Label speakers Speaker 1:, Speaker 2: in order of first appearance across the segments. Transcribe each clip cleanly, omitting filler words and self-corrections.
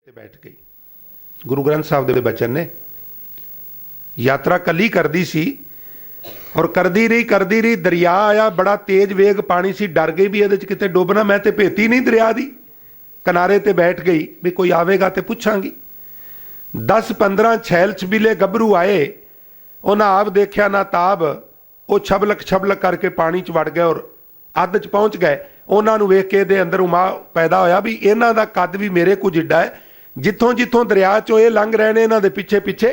Speaker 1: ਤੇ ਬੈਠ ਗਈ। ਗੁਰੂ ਗ੍ਰੰਥ ਸਾਹਿਬ ਦੇ ਬਚਨ ਨੇ। यात्रा कली करती सी और करती रही दरिया आया, बड़ा तेज वेग पानी सी, डर गई भी ये किते डुबना, मैं तो भेती नहीं दरिया दी, किनारे ते बैठ गई भी कोई आवेगा तो पुछांगी। 10-15 छैल छबीले गभरू आए, उन्हें आप देखा ना ताब, वो छबलक करके पानी च वड़ गए और अध च पहुँच गए। उन्होंने वेख के दे अंदर उमा पैदा होया भी इन्हां दा कद भी मेरे कुछ जिड्डा है, जिथों जिथों दरिया चो ये लंघ रहे हैं इन्हां दे पिछे पिछे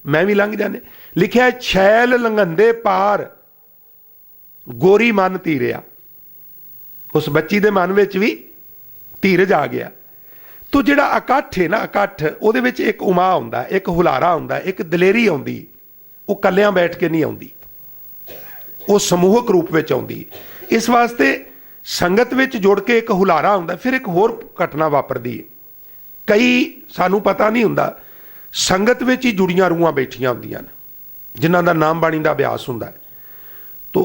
Speaker 1: मैं भी लंघ जाने। लिखिया छैल लंघंदे पार गोरी मन धीरिया, उस बच्ची दे मन विच भी धीरज आ गया। तो जिहड़ा इकट्ठ है ना, इकट्ठ उहदे विच एक उमा आउंदा, एक हुलारा आउंदा, एक दलेरी आउंदी, वो कल्लियां बैठ के नहीं आउंदी, वो समूहक रूप विच आउंदी। इस वास्ते संगत विच जुड़ के एक हुलारा आउंदा। फिर एक होर घटना वापरदी है, कई सानू पता नहीं हुंदा, संगत विच ही जुड़ियां रूहां बैठियां हुंदियां ने, जिन्हां दा नाम बाणी दा अभ्यास हुंदा है। तो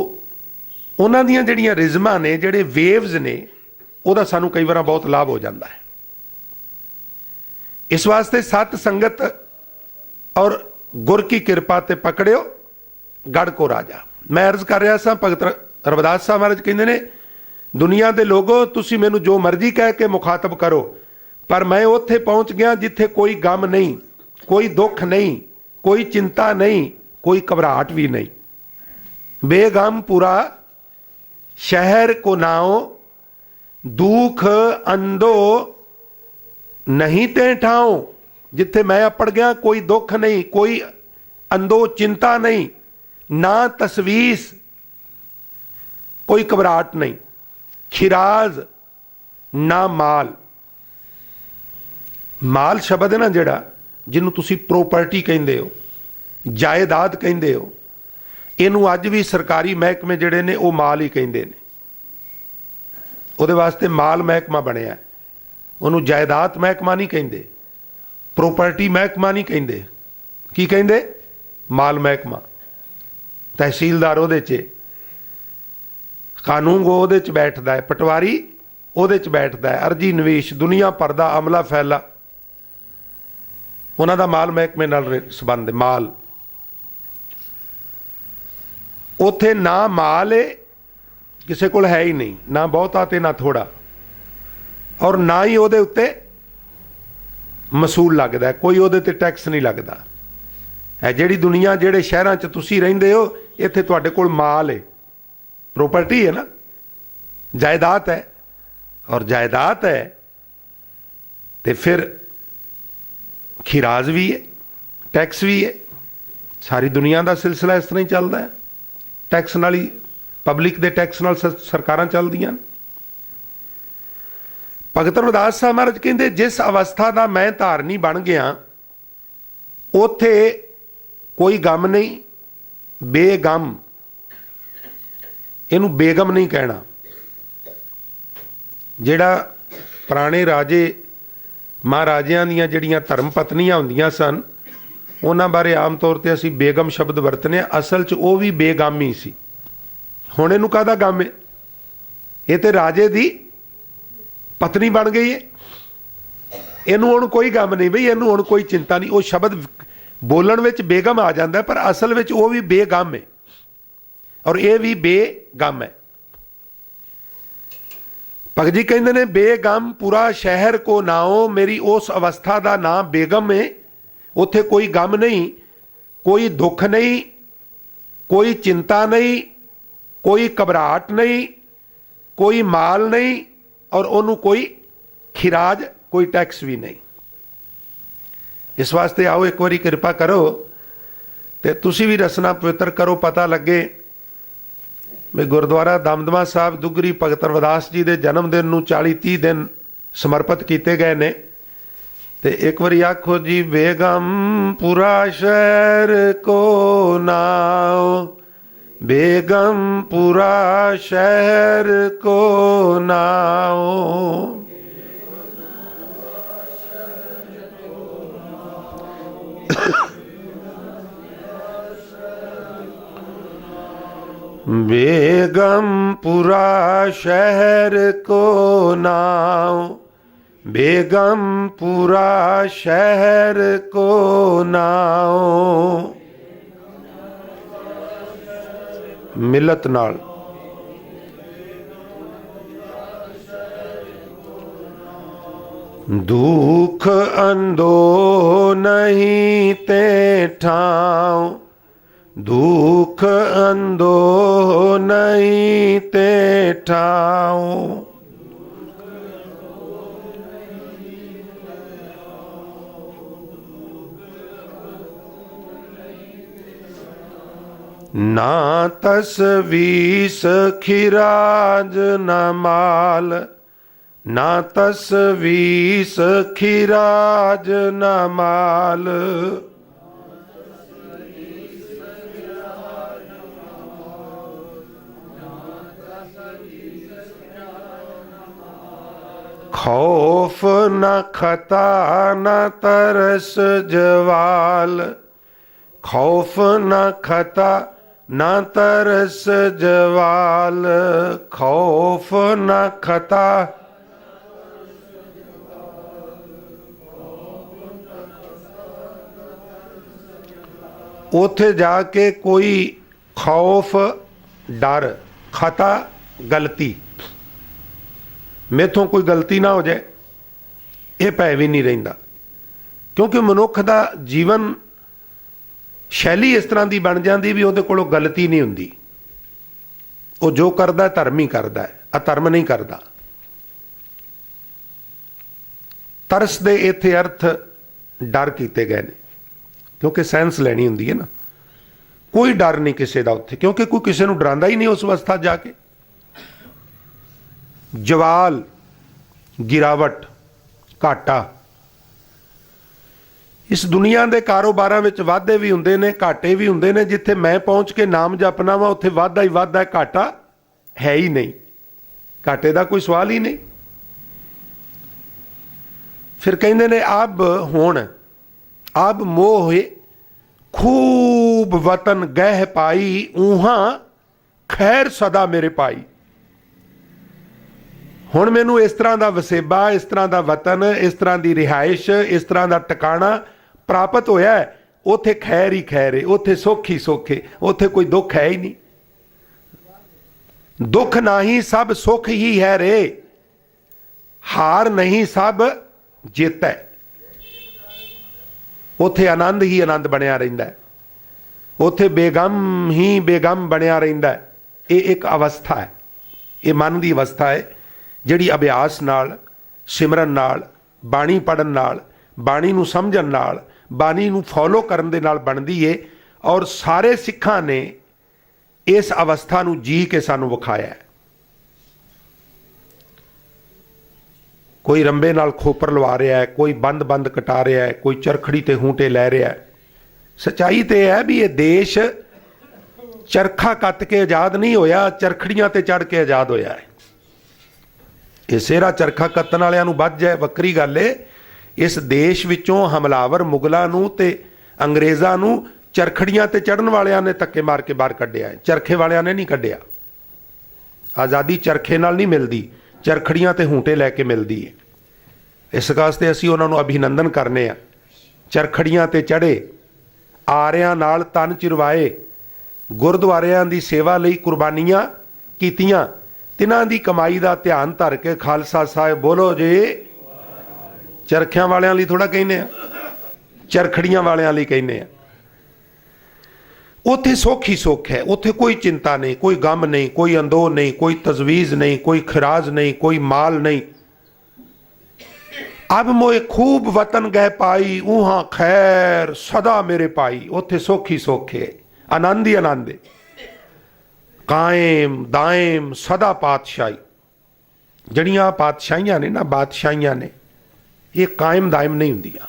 Speaker 1: उन्हां दीयां जिहड़ियां रिजमां ने, जिहड़े वेव्स ने, उहदा सानू कई वार बहुत लाभ हो जाता है। इस वास्ते सत संगत और गुर की कृपा ते पकड़ियो गढ़ को राजा। मैं अर्ज कर रहा सा, भगत रविदास साहब महाराज कहंदे ने, दुनिया दे लोगो तुसी मैनू जो मर्जी कह के मुखातब करो, पर मैं उत्थे पहुंच गया जिथे कोई गम नहीं, कोई दुख नहीं, कोई चिंता नहीं, कोई घबराहट भी नहीं। बेगम पूरा शहर को नाओ, दुख अंधो नहीं ते ठाओ। जिथे मैं अपड़ गया कोई दुख नहीं, कोई अंधो चिंता नहीं, ना तसवीस, कोई घबराहट नहीं, खिराज ना माल। माल शब्द है ना जिहड़ा, जिन्हों तुसी प्रोपर्टी कहिंदे हो, जायदाद कहिंदे हो, इनू अज भी सरकारी महकमे जिहड़े ने वो माल ही कहिंदे ने। उहदे वास्ते माल महकमा बनिया, उन्होंने जायदाद महकमा नहीं कहिंदे, प्रोपर्टी महकमा नहीं कहिंदे, की कहिंदे? माल महकमा। तहसीलदार उहदे च, कानून उहदे च बैठदा है, पटवारी उहदे च बैठदा है, अर्जी निवेश दुनिया भर दा अमला फैला उन्हां दा माल महकमे नाल संबंध है। माल उत्थे ना माल है, किसी कोल है ही नहीं, ना बहुता ते ना थोड़ा, और ना ही उहदे उत्ते मसूल लगदा है, कोई उहदे ते टैक्स नहीं लगदा है। जिहड़ी दुनिया जिहड़े शहरां च तुसीं रहिंदे हो, इत्थे तुहाडे कोल माल है, प्रॉपर्टी है ना, जायदाद है, और जायदाद है तो फिर खिराज भी है, टैक्स भी है। सारी दुनिया का सिलसिला इस तरह ही चलता है, टैक्स नाल ही, पब्लिक के टैक्स नाल सरकारां चलदियां। भगत रविदास साहब महाराज कहते, जिस अवस्था का मैं धारनी बन गया, उथे कोई गम नहीं, बेगम, इनू बेगम नहीं कहना। जिहड़ा पुराने राजे महाराजियां दियां जिहड़ियां धर्म पत्नियां हुंदियां सन, उन्हां बारे आम तौर पर असीं बेगम शब्द वरतने, असल च वो भी बेगामी सी। हुण इहनूं काहदा गम है? ये तो राजे दी पत्नी बन गई है, इहनूं हुण कोई गम नहीं बई, इहनूं हुण कोई चिंता नहीं। वो शब्द बोलण विच बेगम आ जाता है, पर असल विच वो भी बेगम है, और ये भी बेगम है। भगत जी कहते ने, बेगम पूरा शहर को नाओ, मेरी उस अवस्था का नाम बेगम है। उत्थे कोई गम नहीं, कोई दुख नहीं, कोई चिंता नहीं, कोई घबराहट नहीं, कोई माल नहीं, और उन्होंने कोई खिराज, कोई टैक्स भी नहीं। इस वास्ते आओ एक बारी कृपा करो तो तुसी भी रसना पवित्र करो, पता लगे भी गुरुद्वारा दमदमा साहब दुगरी भगत रविदास जी के जन्मदिन नूं 40-30 दिन समर्पित किए गए ने। तो एक बारी आखो जी, बेगम पूरा शहर को नाओ, बेगम पूरा शहर को नाओ। बेगम पूरा शहर को नाओ, बेगमपुरा शहर को नाओ। मिलत नाल दुख अंदो नहीं ते ठाओ, दुख अंदो नहीं ते ठाओ। ना तसवीस खिराज न माल, ना तसवीस खिराज न माल। खौफ न खता न तरस जवाल, खौफ न खता न तरस जवाल। खौफ न खता उथे जाके कोई खौफ डर, खता गलती, मेथों कोई गलती ना हो जाए, ये भय भी नहीं रहिंदा। क्योंकि मनुख दा जीवन शैली इस तरह की बन जाती भी उहदे कोलों गलती नहीं हुंदी। वो जो करदा धर्म ही करदा है, अधर्म नहीं करदा। तरस दे इत्थे अर्थ डर कीते गए ने, क्योंकि सैंस लैनी हुंदी है ना। कोई डर नहीं किसी का उत्थे, क्योंकि कोई किसी को डरांदा ही नहीं उस अवस्था जाके। जवाल गिरावट घाटा, इस दुनिया के कारोबारां विच वाधे भी हुंदे ने घाटे भी हुंदे ने। जिथे मैं पहुंच के नाम जपना वा उत्थे वाधा ही वाधा है, घाटा है ही नहीं, घाटे का कोई सवाल ही नहीं। फिर कहंदे ने अब हुण अब मोह खूब वतन गह पाई, ऊहा खैर सदा मेरे पाई। हुण मैनू इस तरह का वसेबा, इस तरह का वतन, इस तरह की रिहाइश, इस तरह का टिकाणा प्राप्त होया है, उथे खैर ही खैर है, उथे सुख ही सुख है, उथे कोई दुख है ही नहीं। दुख नहीं सब सुख ही है रे, हार नहीं सब जित है। उथे आनंद ही आनंद बनिया रहिंदा है, उथे बेगम ही बेगम बनिया रहिंदा है। ये एक अवस्था है, ये मन की अवस्था है जिहड़ी अभ्यास नाल, सिमरन नाल, बाणी पढ़न नाल, बाणी नूं समझण नाल, बाणी नूं फॉलो करन दे नाल बनदी है। और सारे सिखां ने इस अवस्था नूं जी के सानूं विखाया है। कोई रंबे नाल खोपर लवा रहा है, कोई बंद बंद कटा रहा है, कोई चरखड़ी ते हूंटे लै रहा है। सच्चाई तो यह है भी ये देश चरखा कत के आज़ाद नहीं होया, चरखड़ियां ते चढ़ के आज़ाद होया है। ये सेहरा चरखा कत्तण वालियां नूं बच जाए वक्री गल है। इस देश विचों हमलावर मुगलों नूं ते अंग्रेज़ां नूं चरखड़ियां ते चढ़न वालियां ने धक्के मार के बाहर कढ़िया है, चरखे वालियां ने नहीं कढ़िया। आज़ादी चरखे नाल नहीं मिलती, चरखड़ियां ते हूंटे लैके मिलती है। इस वास्ते असीं उन्हां नूं अभिनंदन करने आ। चरखड़ियां ते चढ़े, आरियां नाल तन चिरवाए, गुरुद्वारियां दी सेवा लई कुर्बानियां कीतियां, तिन्हां दी कमाई दा ध्यान धर के खालसा साहिब बोलो जी। चरखियां वालियां लई थोड़ा कहने आ, चरखड़ियां वालियां लई कहने आ। उत्थे सुख ही सुख है, उत्थे कोई चिंता नहीं, कोई गम नहीं, कोई अंदोह नहीं, कोई तजवीज़ नहीं, कोई खराज नहीं, कोई माल नहीं। अब मोए खूब वतन गह पाई, ऊहा खैर सदा मेरे पाई। उत्थे सुख ही सुख है, आनंद ही आनंद है। कायम दायम सदा पातशाही, जड़ियां पातशाहियां ने ना, बादशाहियां ने, ये कायम दायम नहीं हुंदियां।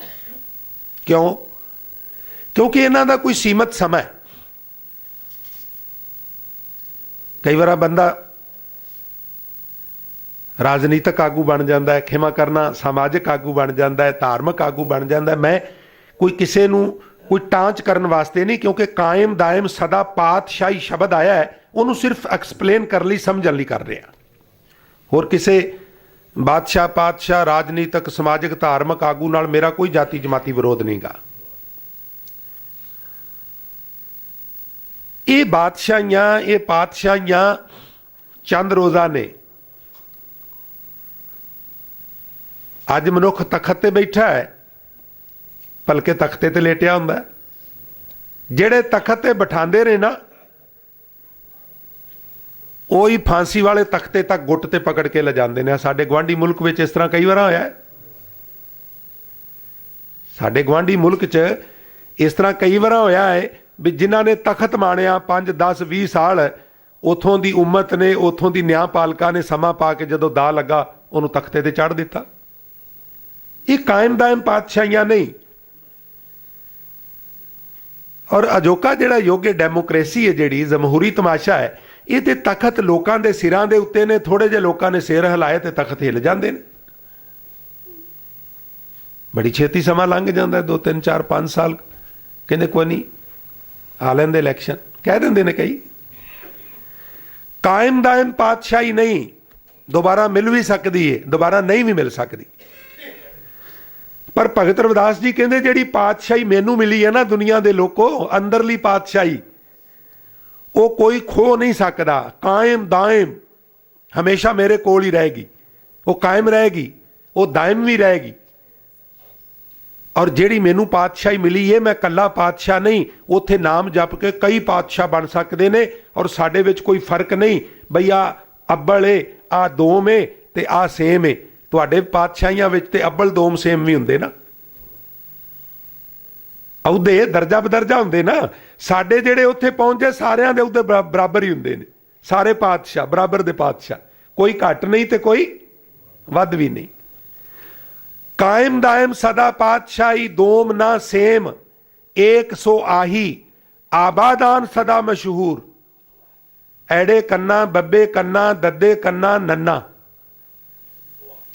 Speaker 1: क्यों? क्योंकि इन्हां दा कोई सीमित समय है। कई बार बंदा राजनीतिक आगू बन जाता है, खिमा करना समाजिक आगू बन जाता है, धार्मिक आगू बन जाता है। मैं कोई किसी नूं कोई टांच करने वास्ते नहीं, क्योंकि कायम दायम सदा पातशाही शब्द आया है, उन्होंने सिर्फ एक्सप्लेन कर ली, समझण लई कर रहे हैं। होर किसी बादशाह पातशाह राजनीतिक समाजिक धार्मिक आगू नाल मेरा कोई जाति जमाती विरोध नहीं गा। ये बादशाहियां ये पातशाहियां चंद रोज़ा ने। अज मनुख तखत ते बैठा है, भलके तख्ते ते लेटिया हुंदा। जेड़े तखत ते बिठांदे ने ना, ਉਹੀ फांसी वाले तख्ते तक गुट ते पकड़ के ले जाते हैं। साडे गुआढ़ी मुल्क में इस तरह कई बार होया है। साडे गुआढ़ी मुल्क च इस तरह कई बार होया है भी जिन्हां ने तखत माणिया 5 10 20 साल, उथों दी उम्मत ने उथों दी न्यायपालिका ने समा पा के जदों दा लगा उन्होंने तख्ते ते चढ़ दिता। ये कायम दायम पातशाहियां नहीं। और अजोका जिहड़ा योग्य डेमोक्रेसी है, जिहड़ी जमहूरी तमाशा है, ये ते तखत लोगों के सिरां दे उत्ते ने। थोड़े जे लोगों ने सिर हिलाए तो तखत हिल जाते हैं। बड़ी छेती समा लंघ जाता है, 2 3 4 5 साल। कहते कोई नहीं, आ लेंदे इलैक्शन, कह देंगे ने कई। कायम दायम पातशाही नहीं, दोबारा मिल भी सकती है, दोबारा नहीं भी मिल सकती। पर भगत रविदास जी कहते जिहड़ी पातशाही मैनू मिली है ना दुनिया के लोगों, अंदरली पातशाही, वो कोई खो नहीं सकता। कायम दायम हमेशा मेरे कोल ही रहेगी। वो कायम रहेगी, वो दायम भी रहेगी। और जिहड़ी मैनू पातशाही मिली है, मैं कल्ला पातशाह नहीं, उत्थे नाम जप के कई पातशाह बन सकते हैं। और साडे विच कोई फर्क नहीं बई आ अब्बल है, आ दोम है ते आ सेम है। तुहाडे पातशाहियां विच ते अब्बल दोम सेम भी हुंदे ना, अहुदे दर्जा बदर्जा हुंदे ना। साडे जिहड़े उत्थे पहुंचे सारियां दे उहदे बराबर ही हुंदे ने। सारे पातशाह बराबर दे पातशाह, कोई घट नहीं ते कोई वध भी नहीं। कायम दायम सदा पातशाही, दोम ना सेम, एक सो आही, आबादान सदा मशहूर। ऐड़े कन्ना बब्बे कन्ना दद्दे कन्ना नन्ना।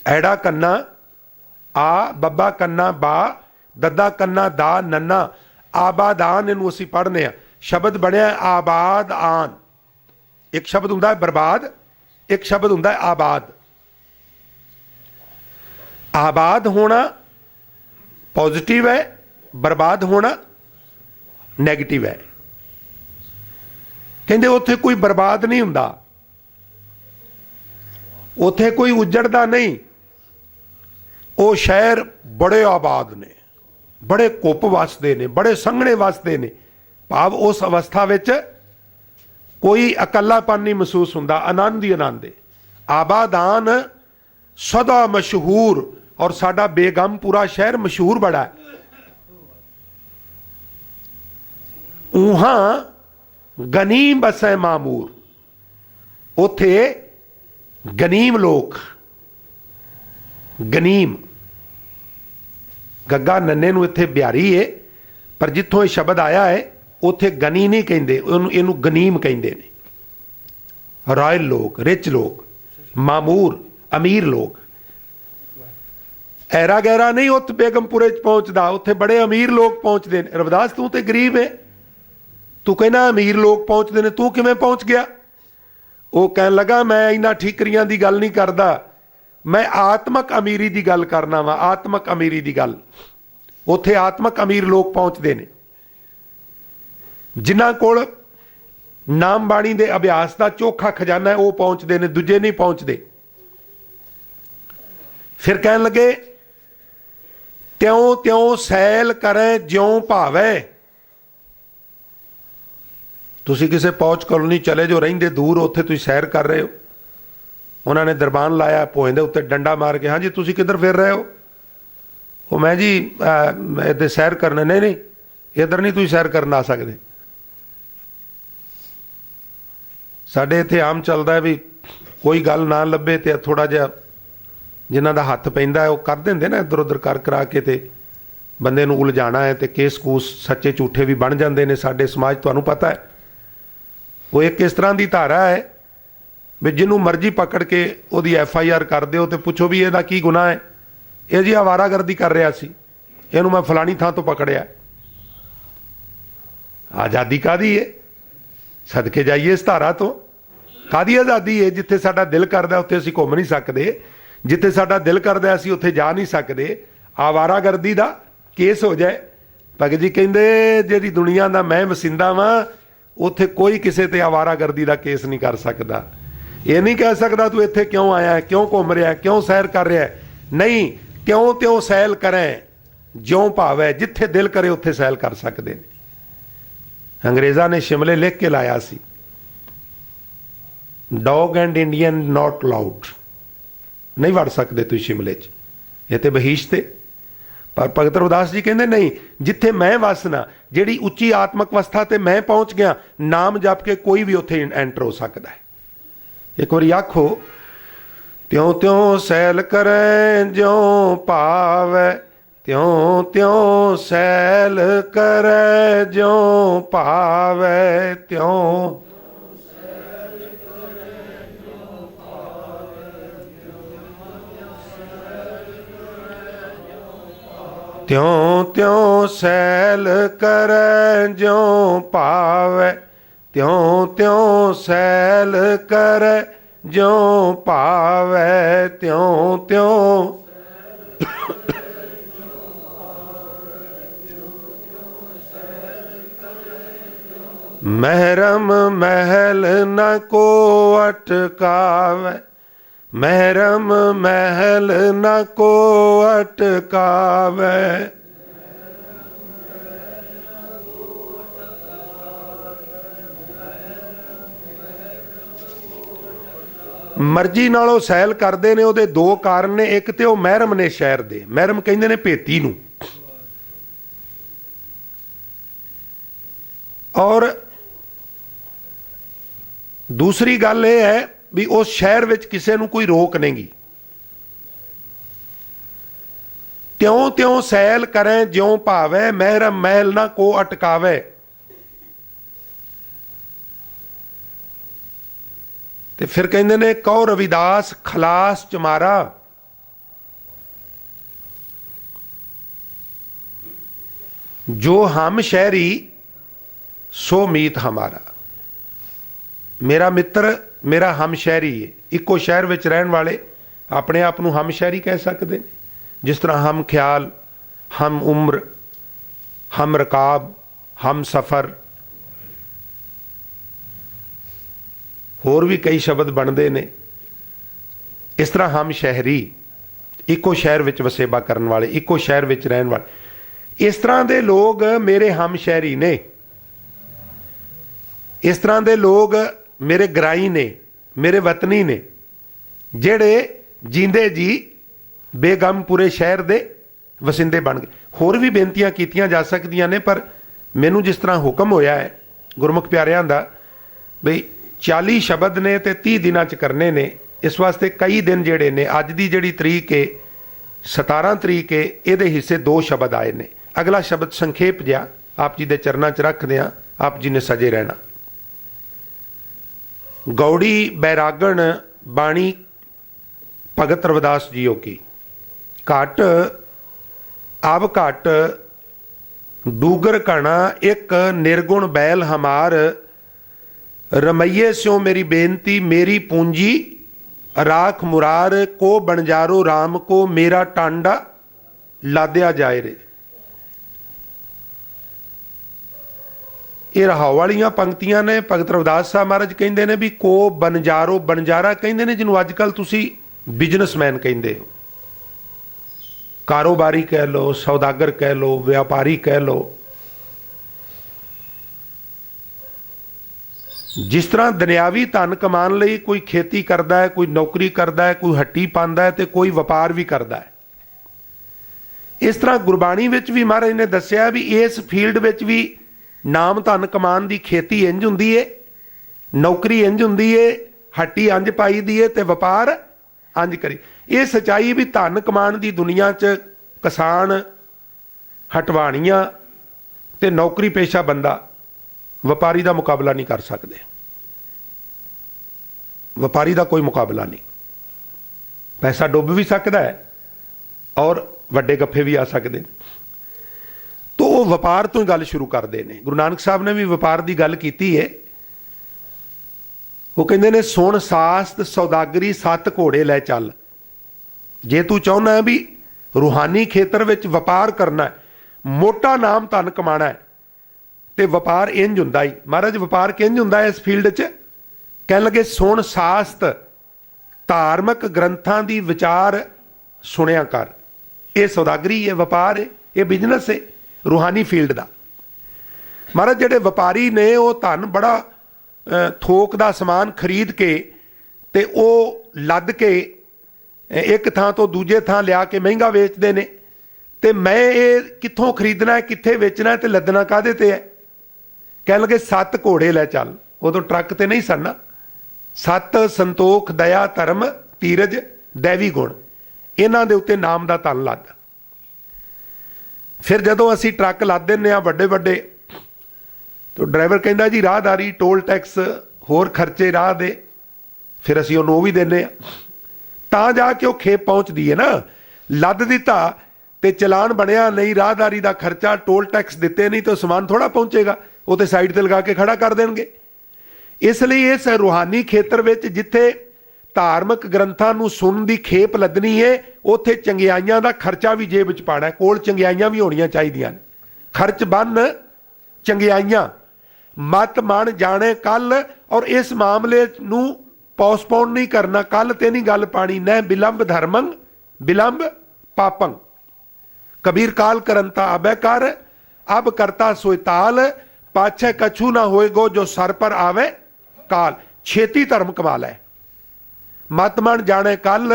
Speaker 1: ऐड़ा कन्ना आ, बब्बा कन्ना बा, दद्दा कन्ना दा, नन्ना। आबादान इनू असीं पढ़ने आ, शब्द बनया आबाद आन। एक शब्द हुंदा है बर्बाद, एक शब्द हुंदा है आबाद। आबाद होना पॉजिटिव है, बर्बाद होना नेगेटिव है। कहंदे उत्थे कोई बर्बाद नहीं हुंदा, उत्थे कोई उजड़दा नहीं। वो शहर बड़े आबाद ने, बड़े कुप वसदे ने, बड़े संघने वसदे ने। भाव उस अवस्था विच कोई अकलापन नहीं महसूस हुंदा, आनंद ही आनंद है। आबादान सदा मशहूर, और साडा बेगम पूरा शहर मशहूर बड़ा है। उहां गनीम बसै मामूर, उथे गनीम लोग, गनीम गग्गा नन्ने नूं इत्थे बिहारी है, पर जिथों यह शब्द आया है उथे गनी नहीं कहिंदे, इनू गनीम कहिंदे ने। रॉयल लोग, रिच लोग, मामूर अमीर लोग। ऐरा गैरा नहीं उत्थे बेगमपुरे पहुंचता, उत्थे बड़े अमीर लोग पहुंचते हैं। रविदास तू तो गरीब है, तू कहना अमीर लोग पहुंचते हैं, तू किवें पहुंच गया? वो कह लगा मैं इन्हां ठीकरियां की गल नहीं करता, मैं आत्मक अमीरी की गल करना वा। आत्मक अमीरी की गल, उत्थे आत्मक अमीर लोग पहुंचते हैं जिन्हां कोल नाम बाणी दे अभ्यास का चोखा खजाना है, वो पहुंचते हैं, दूजे नहीं पहुंचते। फिर कह लगे त्यों त्यों सैल करें ज्यों भावे। तुसी किसी पौच कॉलोनी चले जो रहिंदे दूर, उत्थे तुसी सैर कर रहे हो, उन्होंने दरबान लाया, भोए दे उत्ते डंडा मार के, हाँ जी तुसी किधर फिर रहे हो? वो मैं जी इधर सैर करने। नहीं नहीं, इधर नहीं तुसी सैर करन आ सकते। साडे इत्थे आम चलता है भी कोई गल ना लभे तो थोड़ा जिहा जिन्हां दा हत्थ पैंदा है वो कर देंदे ना, इधर उधर कर करा के ते बंदे नूं उलझाना है, तो केस कूस सच्चे झूठे भी बन जाते हैं साडे समाज, तुहानूं पता है। वो एक इस तरह की धारा है भी जिन्हों मर्जी पकड़ के उहदी FIR कर दो तो पुछो भी इहदा की गुनाह है। यह जी आवारागर्दी कर रहा सी, इहनूं मैं फलानी थां तो पकड़िया। आज़ादी कादी है? सदके जाइए इस धारा तो। कादी आज़ादी है? जिथे साडा दिल करदा उत्थे असीं घुम नहीं सकते, जिथे साडा दिल करदा असीं उत्थे जा नहीं सकते, आवारागर्दी का केस हो जाए। भगत जी कहंदे जिहड़ी दुनिया का मैं वसिंदा वां उत्थे कोई किसी ते आवारागर्दी का केस नहीं कर सकता। ये नहीं कह सकता तू इत्थे क्यों आया है, क्यों घूम रहा है, क्यों सैर कर रहा है। नहीं, क्यों त्यों सैल करें ज्यों भावै, जिथे दिल करे उत्थे सैल कर सकते हैं। अंग्रेज़ां ने शिमले लिख के लाया सी, dog and Indian not allowed, नहीं वड़ सकते तुम शिमले च, ये तो बहिश्ते। पर भगत रविदास जी कहते नहीं, जिथे मैं वसना, जिहड़ी उच्ची आत्मक अवस्था ते मैं पहुंच गया, नाम जप के कोई भी उत्थे एंटर हो सकता है। एक बार आखो, त्यों त्यों सैल करें ज्यों भावै, त्यों त्यों सैल करे ज्यों भावै, त्यों त्यों त्यों सैल करे ज्यों भावै, त्यों त्यों सैल करे ज्यों भावै, त्यों त्यों महरम महल न को अटकावे, महरम महल न को अटकावे। मर्जी नालों सैल करते ने, ਉਹਦੇ दो कारण ने। एक तो महरम ने शहर दे, महरम कहते ने भेती नूं, और दूसरी गल यह है भी उस शहर विच किसी नूं कोई रोक नहीं। त्यों त्यों सैल करें ज्यों भावै, महरम महल ना को अटकावे। ते फिर कहते ने, कहो रविदास खलास चमारा, जो हम शहरी सो मीत हमारा। मेरा मित्र मेरा हम शहरी है, इको शहर विच रहन वाले अपने आप नूं हम शहरी कह सकते हैं। जिस तरह हम ख्याल, हम उम्र, हम रकाब, हम सफ़र, होर भी कई शब्द बनते ने। इस तरह हम शहरी, इको शहर विच वसेबा करन वाले, इको शहर विच रहन वाले, इस तरह के लोग मेरे हम शहरी ने। इस तरह के लोग मेरे ग्राई ने, मेरे वतनी ने, जेड़े जींदे जी बेगम पूरे शहर दे वसिंदे बन गए। होर भी बेनतियां कीतियां जा सकदियां ने, पर मैनू जिस तरह हुक्म होया है गुरमुख प्यारियां दा बई 40 शब्द ने ते 30 दिनां च करने ने। इस वास्ते कई दिन जेड़े ने, अज दी जिहड़ी तरीक है 17 तरीक है, इहदे हिस्से 2 शब्द आए ने। अगला शब्द संखेप जिहा आप जी दे चरनां च रखदे हां, आप जी ने सजे रहना। गौड़ी बैरागण बाणी भगत रविदास जीओ की। घट अब घट डूगर कणा एक निर्गुण बैल हमार, रमैये स्यों मेरी बेनती मेरी पूंजी, राख मुरार को बनजारो राम को मेरा टांडा लाद्या जाए रे। ये रहाव वालियां पंक्तियां ने। भगत रविदास साहब महाराज कहते हैं भी को बनजारो, बनजारा कहते हैं जिन्होंने अजकल तुसी बिजनेसमैन कहते हो, कारोबारी कह लो, सौदागर कह लो, व्यापारी कह लो। जिस तरह दुनियावी धन कमान लई कोई खेती करता है, कोई नौकरी करता है, कोई हट्टी पांदा है, तो कोई व्यापार भी करता है। इस तरह गुरबाणी विच भी महाराज ने दस्सिया भी इस फील्ड विच भी नाम धन कमान की खेती इंज हुंदी है, नौकरी इंज हुंदी है, हट्टी अंज पाई दी है ते व्यापार अंज करी। ये सच्चाई भी धन कमान की दुनिया च किसान, हटवाणियां ते नौकरी पेशा बंदा व्यापारी का मुकाबला नहीं कर सकते। व्यापारी का कोई मुकाबला नहीं। पैसा डुब भी सकता है और वड्डे गफ्फे भी आ सकते हैं। तो वो व्यापार तो ही गल शुरू करते हैं। गुरु नानक साहब ने भी व्यापार की गल की है। वो कहते ने, सुन सास्त सौदागरी 7 घोड़े लै चल। जे तू चाहुंदा है भी रूहानी खेतर विच वपार करना है, मोटा नाम धन कमाना है, तो वपार इंज हुंदा ही। महाराज वपार किंज हुंदा है इस फील्ड च? कहण लगे सुण सासत धार्मिक ग्रंथां दी विचार सुनिया कर। ये सौदागरी है, वपार है, ये बिजनस है रूहानी फील्ड का। महाराज जिहड़े वपारी ने वो धन बड़ा थोक का समान खरीद के ते वो लद के एक थां तो दूजे थां लिया के महंगा वेचते हैं। तो मैं ये कित्थों खरीदना है, कित्थे वेचना है, तो लदना काहदे ते है? कह लगे 7 घोड़े लै चल। उदों ट्रक ते नहीं सन ना। 7 संतोख दया धर्म धीरज दैवी गुण, इन्हां दे उत्ते नाम दा धन लद। फिर जदों असीं ट्रक लद दिंदे आ वड्डे वड्डे, तो ड्राइवर कहंदा जी राहदारी टोल टैक्स होर खर्चे राह दे, फिर असीं उहनूं ओह भी दिंदे आ, तां जाके वो खेप पहुँचदी है ना। लद दिता ते चलान बनिया नहीं, राहदारी का खर्चा टोल टैक्स दिते नहीं, तो समान थोड़ा पहुँचेगा, वो तो साइड ते लगा के खड़ा कर देंगे। इसलिए इस रूहानी खेतर विच जिथे धार्मिक ग्रंथां नूं सुनन दी खेप लदनी है, उत्थे चंगियाइयां दा खर्चा भी जेब च पाना है। कोल चंगियाइयां भी होणियां चाहीदियां ने। खर्च बन चंगियाइयां, मत मन जाने कल। और इस मामले नूं पोस्टपोन नहीं करना, कल ते नहीं गल पानी। न विलंब धर्मं विलंब पापं, कबीर काल करंता अबै कर, अब करता सोयताल, पाछे कछु ना होएगो जो सर पर आवे काल। छेती धर्म कमा लै, मत मन जाने कल।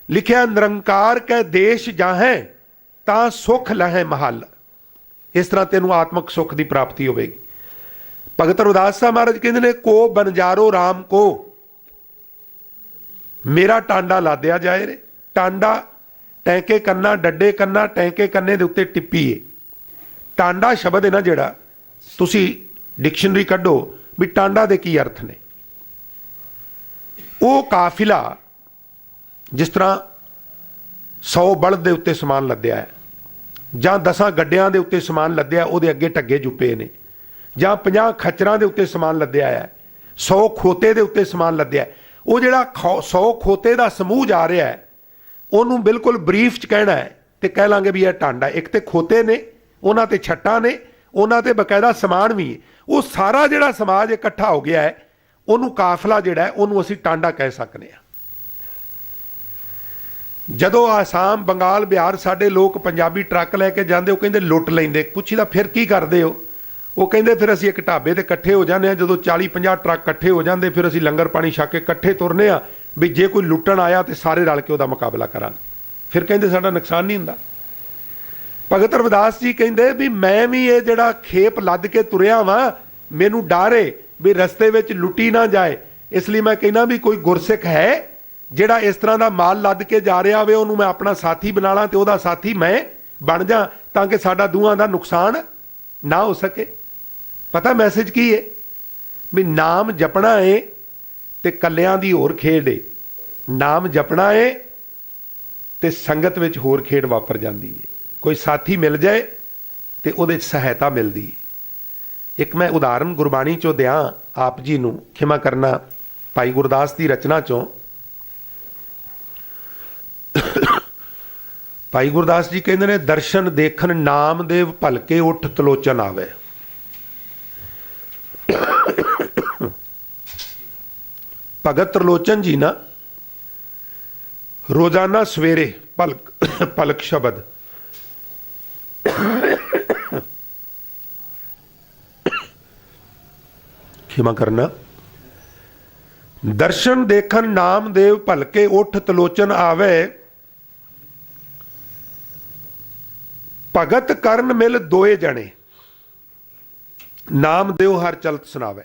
Speaker 1: लिखिया निरंकार कै देश जाहें, तां सुख लहें महल। इस तरह तेनू आत्मक सुख की प्राप्ति होगी। भगत रविदास साहब महाराज कहते ने, को बनजारो राम को मेरा टांडा लादिया जाए रे। टांडा टैंके कन्ना, डड्डे कन्ना, टैंके कन्ने दे उत्ते टिप्पी है। टांडा शब्द है ना जिहड़ा, तुसी डिक्शनरी कढो भी टांडा दे की अर्थ ने। वो काफिला जिस तरह 100 बलद दे उत्ते समान लद्या है, जां 10 गड्डियां दे उत्ते समान लद्या, उहदे अगे टग्गे जुप्पे ने, जां 50 खच्चरां दे उत्ते समान लद्या है, 100 खोते दे उत्ते समान लद्या है। वो जिहड़ा 100 खोते का समूह जा रहा है, उन्होंने बिल्कुल ब्रीफ च कहना है तो कह लांगे भी यह टांडा। एक तो खोते ने, उन्हां ते छट्टां ने, उन्हां ते बकायदा समान भी है। वो सारा जिहड़ा समाज इकट्ठा हो गया है, उन्होंने काफिला जिहड़ा है उन्होंने असीं टांडा कह सकते हैं। जदों आसाम बंगाल बिहार साडे लोग पंजाबी ट्रक लैके जाते, वो कहते लुट लेंदे। पुछीदा फिर की करते हो? वो कहते फिर असीं एक ढाबे ते इकट्ठे हो जाते हैं। जदों 40-50 ट्रक इकट्ठे हो जाते, फिर असीं लंगर पानी छक के इकट्ठे तुरने आ भी जे कोई लुट्टण आया तो सारे रल के उसका मुकाबला करांगे। फिर कहते साडा नुकसान नहीं हुंदा। भगत रविदास जी कहते भी मैं भी ये जिहड़ा खेप लद के तुरिया वां, मैनू डर है भी रस्ते विच लुटी ना जाए। इसलिए मैं कहना भी कोई गुरसिख है जिहड़ा इस तरह का माल लद के जा रहा होवे, उहनूं मैं अपना साथी बना ला ते उहदा साथी मैं बन जा, ताकि साडा दूहां दा नुकसान ना हो सके। पता मैसेज की है भी नाम जपना है ते कल्लियां दी होर खेड है। नाम जपना है ते संगत विच होर खेड वापर जाती है। कोई साथी मिल जाए तो उहदे सहायता मिलती है। एक मैं उदाहरण गुरबाणी चों दियां आप जी नूं, खिमा करना, भाई गुरदास की रचना चों। भाई गुरदास जी कहते ने, दर्शन देखन नामदेव भलके उठ तलोचन आवे। भगत त्रिलोचन जी ना रोजाना सवेरे पलक शब्द क्षमा करना, दर्शन देखन नामदेव भलके उठ तलोचन आवे, भगत करन मिल दोए जने, नामदेव हर चलत सुनावे।